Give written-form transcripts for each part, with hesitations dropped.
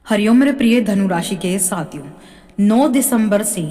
हरिओम मेरे प्रिय धनु राशि के साथियों, 9 दिसंबर से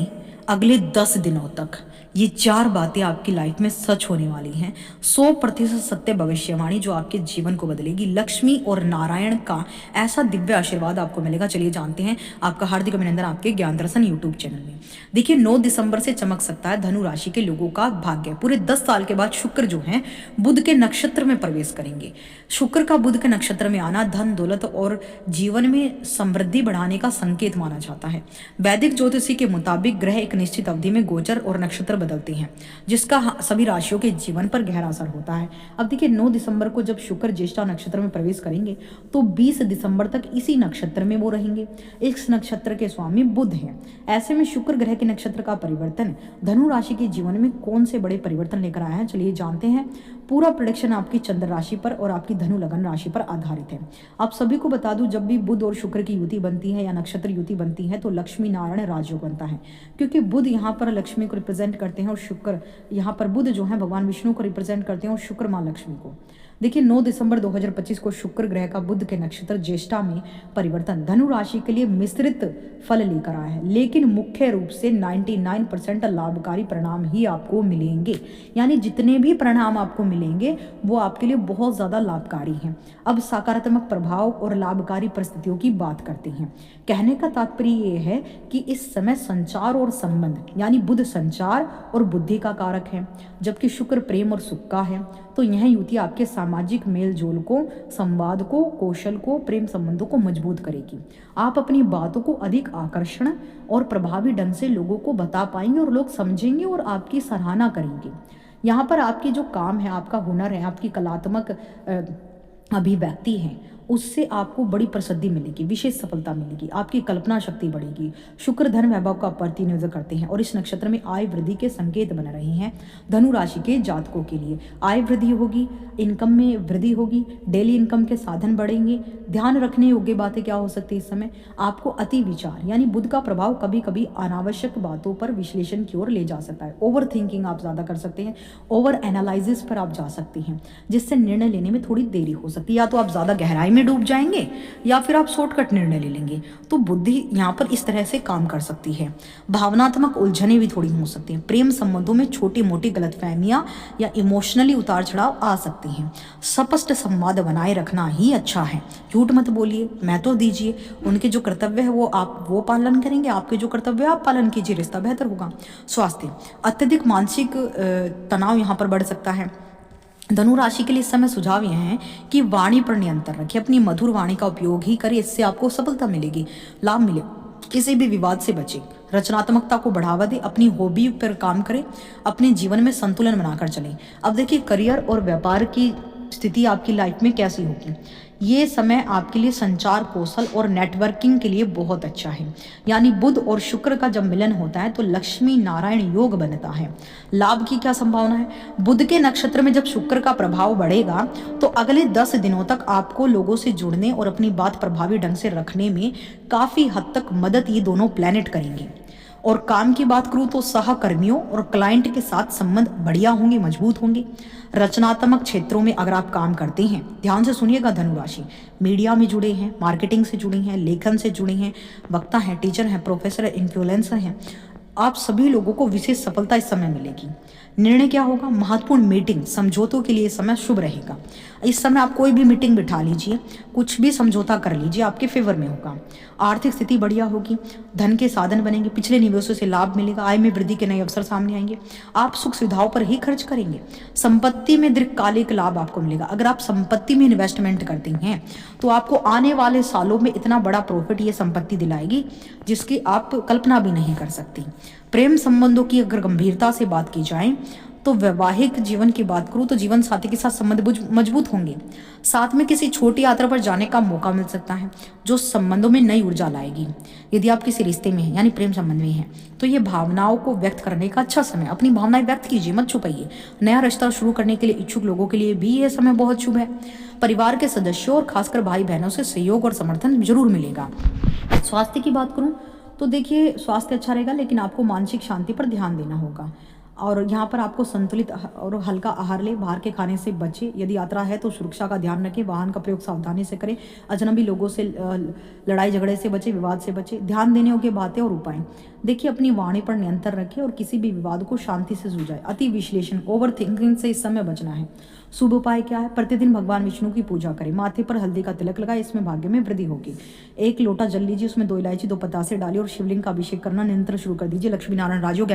अगले 10 दिनों तक ये चार बातें आपकी लाइफ में सच होने वाली हैं। 100% सत्य भविष्यवाणी जो आपके जीवन को बदलेगी। लक्ष्मी और नारायण का ऐसा दिव्य आशीर्वाद आपको मिलेगा। चलिए जानते हैं। आपका हार्दिक अभिनंदन आपके ज्ञान दर्शन यूट्यूब चैनल में। देखिए 9 दिसंबर से चमक सकता है धनु राशि के लोगों का भाग्य। पूरे 10 साल के बाद शुक्र जो है बुध के नक्षत्र में प्रवेश करेंगे। शुक्र का बुध के नक्षत्र में आना धन दौलत और जीवन में समृद्धि बढ़ाने का संकेत माना जाता है। वैदिक ज्योतिषी के मुताबिक ग्रह एक निश्चित अवधि में गोचर और नक्षत्र बदलते हैं, जिसका सभी राशियों के जीवन पर गहरा असर होता है। अब देखिए 9 दिसंबर को जब शुक्र ज्येष्ठा नक्षत्र में प्रवेश करेंगे तो 20 दिसंबर तक इसी नक्षत्र में वो रहेंगे। इस नक्षत्र के स्वामी बुध हैं। ऐसे में शुक्र ग्रह के नक्षत्र का परिवर्तन धनु राशि के जीवन में कौन से बड़े परिवर्तन लेकर आया है, चलिए जानते हैं। पूरा प्रेडिक्शन आपकी चंद्र राशि पर और आपकी धनु लगन राशि पर आधारित है। आप सभी को बता दूं, जब भी बुध और शुक्र की युति बनती है या नक्षत्र युति बनती है तो लक्ष्मी नारायण राजयोग बनता है, क्योंकि बुध यहाँ पर लक्ष्मी को रिप्रेजेंट करते हैं और शुक्र यहाँ पर बुध जो है भगवान विष्णु को रिप्रेजेंट करते हैं और शुक्र माँ लक्ष्मी को। देखिए 9 दिसंबर 2025 को शुक्र ग्रह का बुध के नक्षत्र ज्येष्ठा में परिवर्तन धनु राशि के लिए मिश्रित फल लेकर आया है, लेकिन मुख्य रूप से 99% लाभकारी परिणाम ही आपको मिलेंगे। यानी जितने भी परिणाम आपको मिलेंगे वो आपके लिए बहुत ज़्यादा लाभकारी हैं। अब सकारात्मक प्रभाव और लाभकारी परिस्थितियों की बात करते हैं। कहने का तात्पर्य ये है कि इस समय संचार और संबंध यानी बुध संचार और बुद्धि का कारक है, जबकि शुक्र प्रेम और सुख का है। तो यह युति आपके सामाजिक मेल जोल को, संवाद को, कौशल को, प्रेम संबंधों को मजबूत करेगी। आप अपनी बातों को अधिक आकर्षण और प्रभावी ढंग से लोगों को बता पाएंगे और लोग समझेंगे और आपकी सराहना करेंगे। यहाँ पर आपकी जो काम है, आपका हुनर है, आपकी कलात्मक अभिव्यक्ति है, उससे आपको बड़ी प्रसिद्धि मिलेगी, विशेष सफलता मिलेगी, आपकी कल्पना शक्ति बढ़ेगी। शुक्र धन वैभव का प्रतिनिधित्व करते हैं और इस नक्षत्र में आय वृद्धि के संकेत बन रहे हैं। धनु राशि के जातकों के लिए आय वृद्धि होगी, इनकम में वृद्धि होगी, डेली इनकम के साधन बढ़ेंगे। ध्यान रखने योग्य बातें क्या हो सकती है इस समय, आपको अति विचार यानी बुध का प्रभाव कभी कभी अनावश्यक बातों पर विश्लेषण की ओर ले जा सकता है। ओवर थिंकिंग आप ज़्यादा कर सकते हैं, ओवर एनालिसिस पर आप जा सकते हैं, जिससे निर्णय लेने में थोड़ी देरी हो सकती है। या तो आप ज़्यादा गहराई में डूब जाएंगे या फिर आप शॉर्टकट निर्णय ले लेंगे। तो बुद्धि यहाँ पर इस तरह से काम कर सकती है। भावनात्मक उलझनें भी थोड़ी हो सकती हैं। प्रेम संबंधों में छोटी मोटी गलतफहमियां या इमोशनली उतार चढ़ाव आ सकती हैं। स्पष्ट संवाद बनाए रखना ही अच्छा है। झूठ मत बोलिए, महत्व दीजिए। उनके जो कर्तव्य है वो पालन करेंगे, आपके जो कर्तव्य है आप पालन कीजिए, रिश्ता बेहतर होगा। स्वास्थ्य, अत्यधिक मानसिक तनाव यहाँ पर बढ़ सकता है। धनु राशि के लिए इस समय सुझाव यह है कि वाणी पर नियंत्रण रखिए, अपनी मधुर वाणी का उपयोग ही करें, इससे आपको सफलता मिलेगी, लाभ मिले। किसी भी विवाद से बचें, रचनात्मकता को बढ़ावा दें, अपनी हॉबी पर काम करें, अपने जीवन में संतुलन बनाकर चलें। अब देखिए करियर और व्यापार की स्थिति आपकी लाइफ में कैसी होगी। ये समय आपके लिए संचार कौशल और नेटवर्किंग के लिए बहुत अच्छा है। यानी बुध और शुक्र का जब मिलन होता है तो लक्ष्मी नारायण योग बनता है। लाभ की क्या संभावना है, बुध के नक्षत्र में जब शुक्र का प्रभाव बढ़ेगा तो अगले 10 दिनों तक आपको लोगों से जुड़ने और अपनी बात प्रभावी ढंग से रखने में काफी हद तक मदद ये दोनों प्लैनेट करेंगे। और काम की बात करूं तो सहकर्मियों और क्लाइंट के साथ संबंध बढ़िया होंगे, मजबूत होंगे। रचनात्मक क्षेत्रों में अगर आप काम करते हैं, ध्यान से सुनिएगा धनु राशि, मीडिया में जुड़े हैं, मार्केटिंग से जुड़े हैं, लेखन से जुड़े हैं, वक्ता हैं, टीचर हैं, प्रोफेसर हैं, इन्फ्लुएंसर हैं, आप सभी लोगों को विशेष सफलता इस समय मिलेगी। निर्णय क्या होगा, महत्वपूर्ण मीटिंग समझौतों के लिए समय शुभ रहेगा। इस समय आप कोई भी मीटिंग बिठा लीजिए, कुछ भी समझौता कर लीजिए, आपके फेवर में होगा। आर्थिक स्थिति बढ़िया होगी, धन के साधन बनेंगे, पिछले निवेशों से लाभ मिलेगा, आय में वृद्धि के नए अवसर सामने आएंगे। आप सुख सुविधाओं पर ही खर्च करेंगे। संपत्ति में दीर्घकालिक लाभ आपको मिलेगा। अगर आप संपत्ति में इन्वेस्टमेंट करते हैं तो आपको आने वाले सालों में इतना बड़ा प्रॉफिट ये संपत्ति दिलाएगी जिसकी आप कल्पना भी नहीं कर सकती। प्रेम संबंधों की अगर गंभीरता से बात की जाए तो वैवाहिक जीवन की बात करूं तो जीवन साथी के साथ संबंध मजबूत होंगे। साथ में किसी छोटी यात्रा पर जाने का मौका मिल सकता है जो संबंधों में नई ऊर्जा लाएगी। यदि आप किसी रिश्ते में हैं यानी प्रेम संबंध में हैं तो ये भावनाओं को व्यक्त करने का अच्छा समय। अपनी भावनाएं व्यक्त कीजिए, मत छुपाइए। नया रिश्ता शुरू करने के लिए इच्छुक लोगों के लिए भी ये समय बहुत शुभ है। परिवार के सदस्यों और खासकर भाई बहनों से सहयोग और समर्थन जरूर मिलेगा। स्वास्थ्य की बात करूं तो देखिए स्वास्थ्य अच्छा रहेगा, लेकिन आपको मानसिक शांति पर ध्यान देना होगा। और यहाँ पर आपको संतुलित और हल्का आहार ले, बाहर के खाने से बचे। यदि यात्रा है तो सुरक्षा का ध्यान रखें, वाहन का प्रयोग सावधानी से करें, अजनबी लोगों से लड़ाई झगड़े से बचे, विवाद से बचे। ध्यान देने योग्य बातें और उपाय, देखिए अपनी वाणी पर नियंत्रण रखें और किसी भी विवाद को शांति से सुलझाएं। अति विश्लेषण, ओवर थिंकिंग से इस समय बचना है। शुभ उपाय क्या है? प्रतिदिन भगवान विष्णु की पूजा करें, माथे पर हल्दी का तिलक लगाए, इसमें भाग्य में वृद्धि होगी। 1 लोटा जल लीजिए, उसमें 2 इलायची 2 पतासे डालिए और शिवलिंग का अभिषेक करना निरंतर शुरू कर दीजिए। लक्ष्मी नारायण राजयोग